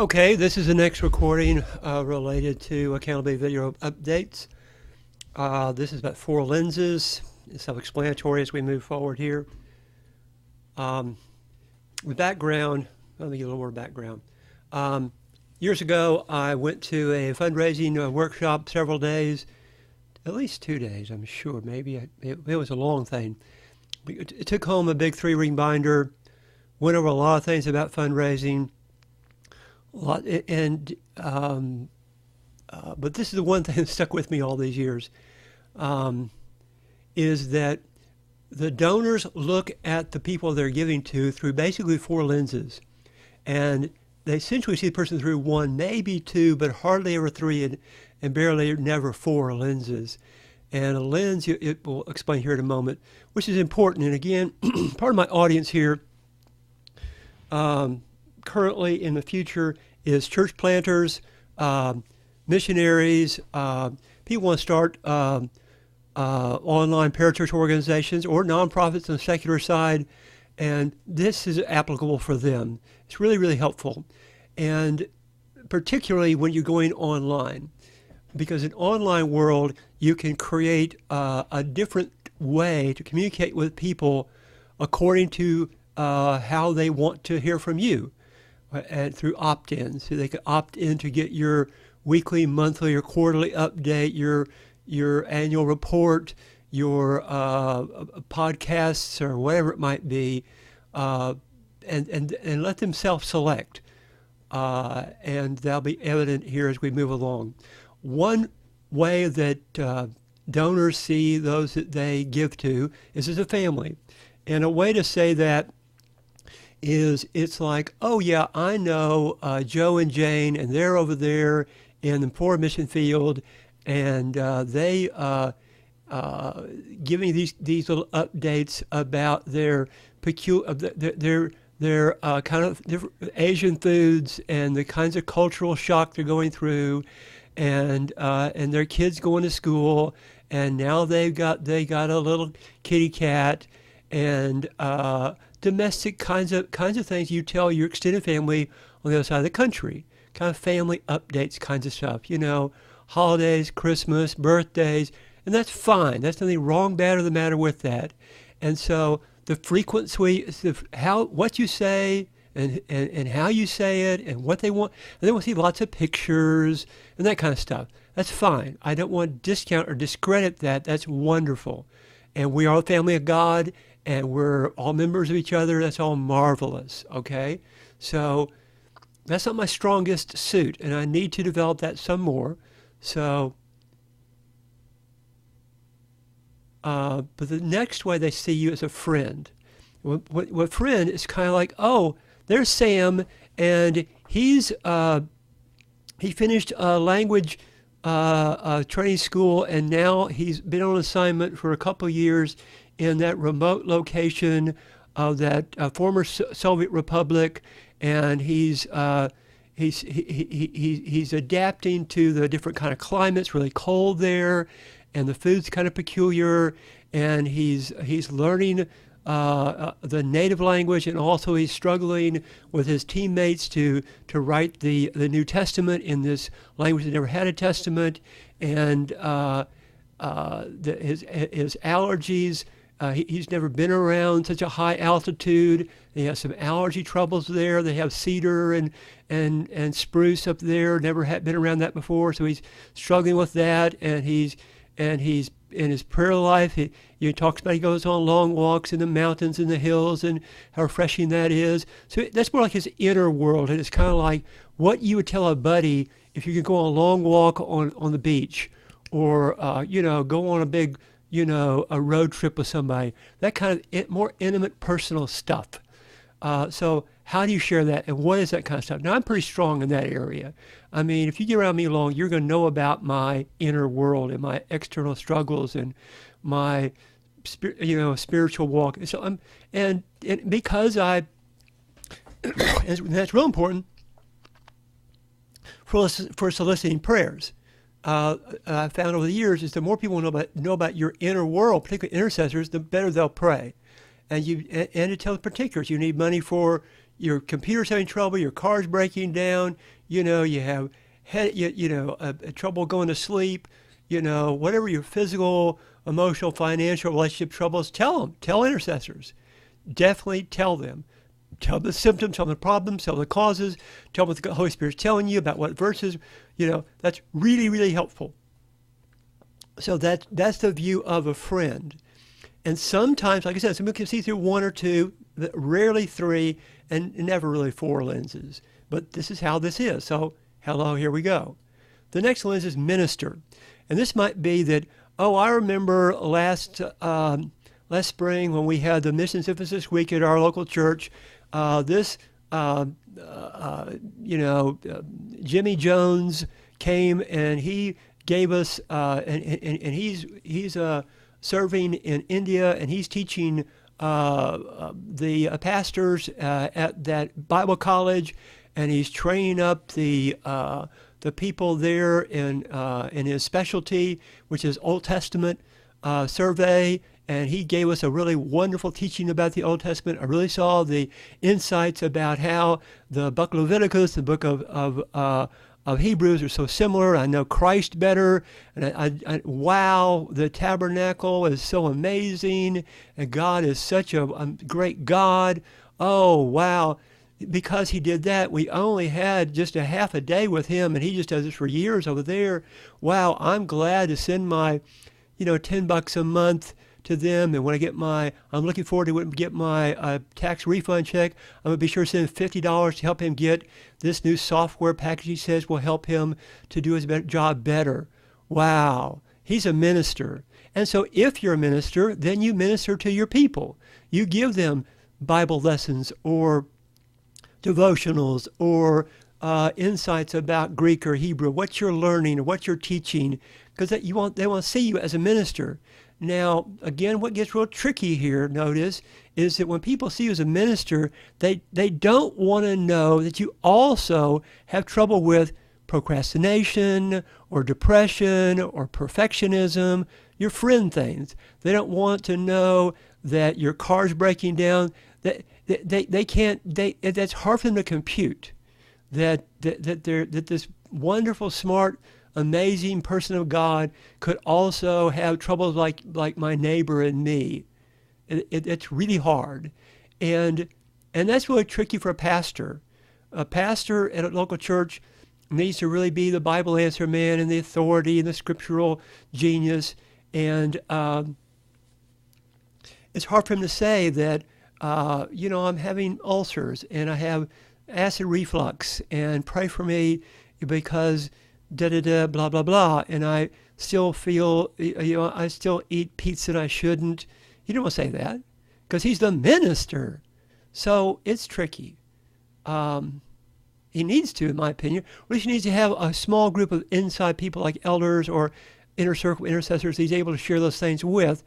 Okay, this is the next recording related to accountability video updates. This is about four lenses. It's self-explanatory as we move forward here. The background, let me get a little more background. Years ago, I went to a fundraising workshop several days, at least 2 days, I'm sure. Maybe it was a long thing. It took home a big 3-ring binder, went over a lot of things about fundraising. But this is the one thing that stuck with me all these years, is that the donors look at the people they're giving to through basically four lenses. And they essentially see the person through one, maybe two, but hardly ever three, and barely never four lenses. And a lens, it will explain here in a moment, which is important. And again, part of my audience here, currently in the future, is church planters, missionaries, people want to start online parachurch organizations or nonprofits on the secular side, and this is applicable for them. It's really, really helpful, and particularly when you're going online, because in online world you can create a different way to communicate with people according to how they want to hear from you. And through opt-ins, so they can opt in to get your weekly, monthly, or quarterly update, your annual report, your podcasts, or whatever it might be, and let them self-select, and that'll be evident here as we move along. One way that donors see those that they give to is as a family, and a way to say that is it's like, oh yeah, I know Joe and Jane, and they're over there in the poor mission field, and they give me these little updates about their their kind of Asian foods and the kinds of cultural shock they're going through, and their kids going to school, and now they got a little kitty cat, and domestic kinds of things you tell your extended family on the other side of the country, kind of family updates kinds of stuff, you know, holidays, Christmas, birthdays, and that's fine. There's nothing wrong, bad, or the matter with that. And so the frequency, what you say, and how you say it, and what they want, and then we'll see lots of pictures and that kind of stuff. That's fine. I don't want to discount or discredit that. That's wonderful. And we are the family of God, and we're all members of each other. That's all marvelous, okay? So that's not my strongest suit, and I need to develop that some more. So, but the next way they see you is a friend. What friend is kind of like, oh, there's Sam, and he finished language training school, and now he's been on assignment for a couple of years in that remote location of that former Soviet Republic, and he's adapting to the different kind of climates. Really cold there, and the food's kind of peculiar, and he's learning the native language, and also he's struggling with his teammates to write the New Testament in this language that never had a testament, and his allergies. He's never been around such a high altitude. He has some allergy troubles there. They have cedar and spruce up there. Never had been around that before, so he's struggling with that. And he's in his prayer life. He talks about he goes on long walks in the mountains and the hills, and how refreshing that is. So that's more like his inner world, and it's kind of like what you would tell a buddy if you could go on a long walk on the beach, or go on a big a road trip with somebody, that kind of more intimate, personal stuff. So how do you share that, and what is that kind of stuff? Now, I'm pretty strong in that area. I mean, if you get around me long, you're going to know about my inner world and my external struggles and my, spiritual walk. So and because and that's real important for soliciting prayers. I found over the years is the more people know about your inner world, particularly intercessors, the better they'll pray. And to tell the particulars, you need money for your computer's having trouble, your car's breaking down, you have trouble going to sleep, whatever your physical, emotional, financial, relationship troubles, tell them. Tell intercessors. Definitely tell them. Tell them the symptoms, tell them the problems, tell them the causes, tell them what the Holy Spirit's telling you about what verses. That's really, really helpful. So that's the view of a friend. And sometimes, like I said, somebody can see through one or two, rarely three, and never really four lenses. But this is how this is. So, hello, here we go. The next lens is minister. And this might be that, I remember last spring when we had the Missions Emphasis Week at our local church, Jimmy Jones came and he gave us, and he's serving in India, and he's teaching the pastors at that Bible college, and he's training up the people there in his specialty, which is Old Testament survey. And he gave us a really wonderful teaching about the Old Testament. I really saw the insights about how the book of Leviticus, the book of Hebrews are so similar. I know Christ better. And wow, the tabernacle is so amazing. And God is such a great God. Oh, wow. Because he did that, we only had just a half a day with him, and he just does this for years over there. Wow, I'm glad to send my, $10 a month to them, and when I'm looking forward to when I get my tax refund check, I'm going to be sure to send $50 to help him get this new software package he says will help him to do his job better. Wow, he's a minister. And so if you're a minister, then you minister to your people. You give them Bible lessons or devotionals or insights about Greek or Hebrew, what you're learning or what you're teaching, because they want to see you as a minister. Now, again, what gets real tricky here, notice, is that when people see you as a minister, they don't want to know that you also have trouble with procrastination or depression or perfectionism, your friend things. They don't want to know that your car's breaking down. They can't. That's hard for them to compute. That this wonderful, smart, amazing person of God could also have troubles like my neighbor and me. It's really hard, and that's really tricky for a pastor. A pastor at a local church needs to really be the Bible answer man and the authority and the scriptural genius, and it's hard for him to say that I'm having ulcers and I have acid reflux, and pray for me because blah blah blah, and I still feel I still eat pizza and I shouldn't. You don't want to say that because he's the minister, so it's tricky. He needs to, in my opinion, or at least he needs to have a small group of inside people like elders or inner circle intercessors he's able to share those things with.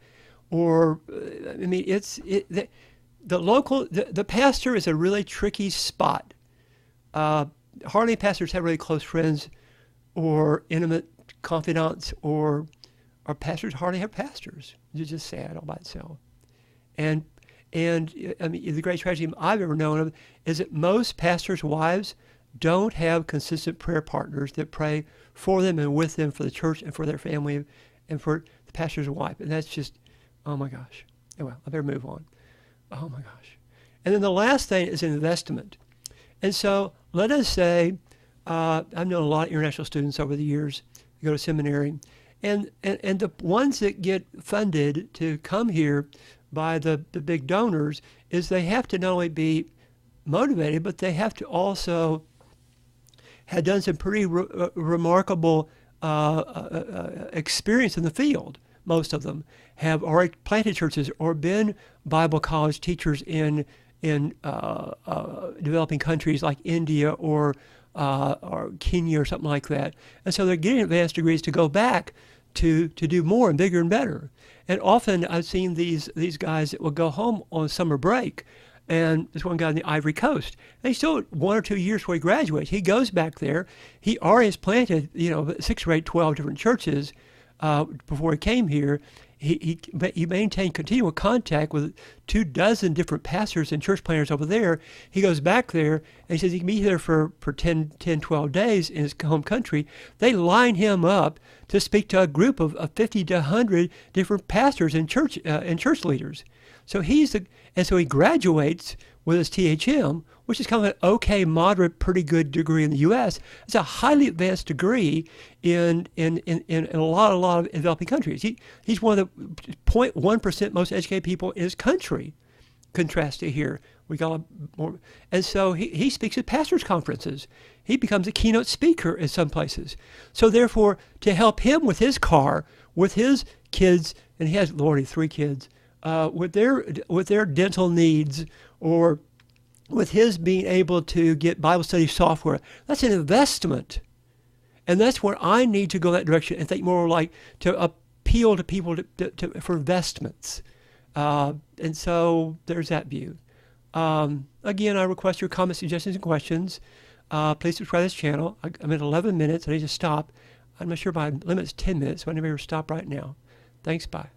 Or the pastor is a really tricky spot. Hardly pastors have really close friends or intimate confidants, or pastors hardly have pastors. It's just sad all by itself. And the great tragedy I've ever known of is that most pastors' wives don't have consistent prayer partners that pray for them and with them for the church and for their family and for the pastor's wife. And that's just, oh my gosh. Oh, well, I better move on. Oh my gosh. And then the last thing is investment. And so let us say, I've known a lot of international students over the years who go to seminary, and the ones that get funded to come here by the big donors is they have to not only be motivated, but they have to also have done some pretty remarkable experience in the field. Most of them have already planted churches or been Bible college teachers in developing countries like India or Kenya or something like that. And so they're getting advanced degrees to go back to do more and bigger and better. And often I've seen these guys that will go home on summer break. And there's one guy in the Ivory Coast. And he's still 1 or 2 years before he graduates. He goes back there. He already has planted, 6 or 8, 12 different churches before he came here. he maintained continual contact with 24 different pastors and church planners over there. He goes back there and he says he can be there for 10, 12 days in his home country. They line him up to speak to a group of 50 to 100 different pastors and church leaders. So so he graduates with his THM, which is kind of an okay, moderate, pretty good degree in the U.S. It's a highly advanced degree in a lot of developing countries. He's one of the 0.1% most educated people in his country. Contrast to here, we got more, and so he speaks at pastors' conferences. He becomes a keynote speaker in some places. So therefore, to help him with his car, with his kids, and he has, Lordy, 3 kids, with their dental needs, or with his being able to get Bible study software, that's an investment. And that's where I need to go that direction and think more like to appeal to people for investments. And so there's that view. Again, I request your comments, suggestions, and questions. Please subscribe to this channel. I'm at 11 minutes. I need to stop. I'm not sure my limit's 10 minutes, so I never stop right now. Thanks. Bye.